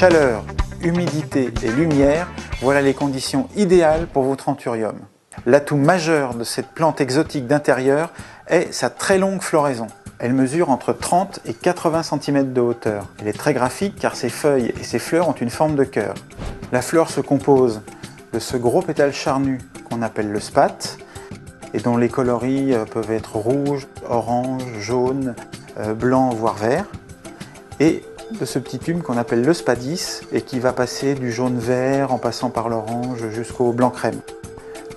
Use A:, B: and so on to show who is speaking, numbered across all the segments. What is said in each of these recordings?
A: Chaleur, humidité et lumière, voilà les conditions idéales pour votre anthurium. L'atout majeur de cette plante exotique d'intérieur est sa très longue floraison. Elle mesure entre 30 et 80 cm de hauteur. Elle est très graphique car ses feuilles et ses fleurs ont une forme de cœur. La fleur se compose de ce gros pétale charnu qu'on appelle le spathe et dont les coloris peuvent être rouge, orange, jaune, blanc voire vert, et de ce petit tume qu'on appelle le spadis et qui va passer du jaune vert en passant par l'orange jusqu'au blanc crème.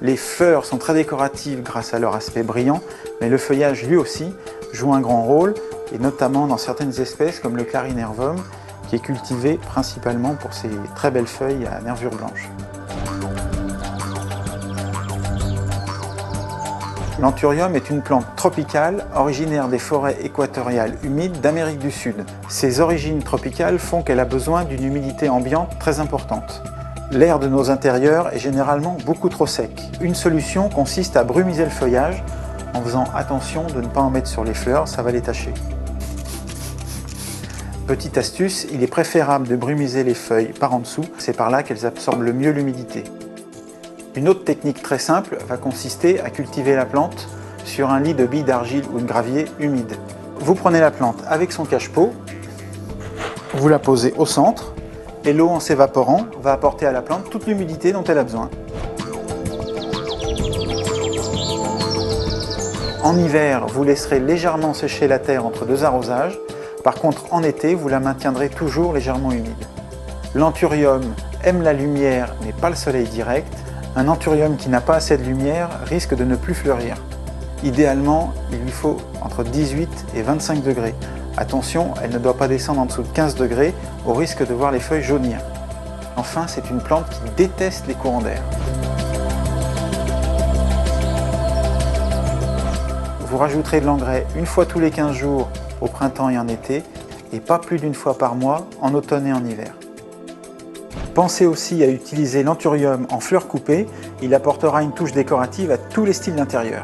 A: Les fleurs sont très décoratives grâce à leur aspect brillant, mais le feuillage lui aussi joue un grand rôle, et notamment dans certaines espèces comme le clarinervum, qui est cultivé principalement pour ses très belles feuilles à nervures blanches. L'anthurium est une plante tropicale originaire des forêts équatoriales humides d'Amérique du Sud. Ses origines tropicales font qu'elle a besoin d'une humidité ambiante très importante. L'air de nos intérieurs est généralement beaucoup trop sec. Une solution consiste à brumiser le feuillage en faisant attention de ne pas en mettre sur les fleurs, ça va les tacher. Petite astuce, il est préférable de brumiser les feuilles par en dessous, c'est par là qu'elles absorbent le mieux l'humidité. Une autre technique très simple va consister à cultiver la plante sur un lit de billes d'argile ou de gravier humide. Vous prenez la plante avec son cache-pot, vous la posez au centre, et l'eau en s'évaporant va apporter à la plante toute l'humidité dont elle a besoin. En hiver, vous laisserez légèrement sécher la terre entre deux arrosages. Par contre, en été, vous la maintiendrez toujours légèrement humide. L'anthurium aime la lumière, mais pas le soleil direct. Un anthurium qui n'a pas assez de lumière risque de ne plus fleurir. Idéalement, il lui faut entre 18 et 25 degrés. Attention, elle ne doit pas descendre en dessous de 15 degrés au risque de voir les feuilles jaunir. Enfin, c'est une plante qui déteste les courants d'air. Vous rajouterez de l'engrais une fois tous les 15 jours au printemps et en été, et pas plus d'une fois par mois en automne et en hiver. Pensez aussi à utiliser l'anthurium en fleurs coupées, il apportera une touche décorative à tous les styles d'intérieur.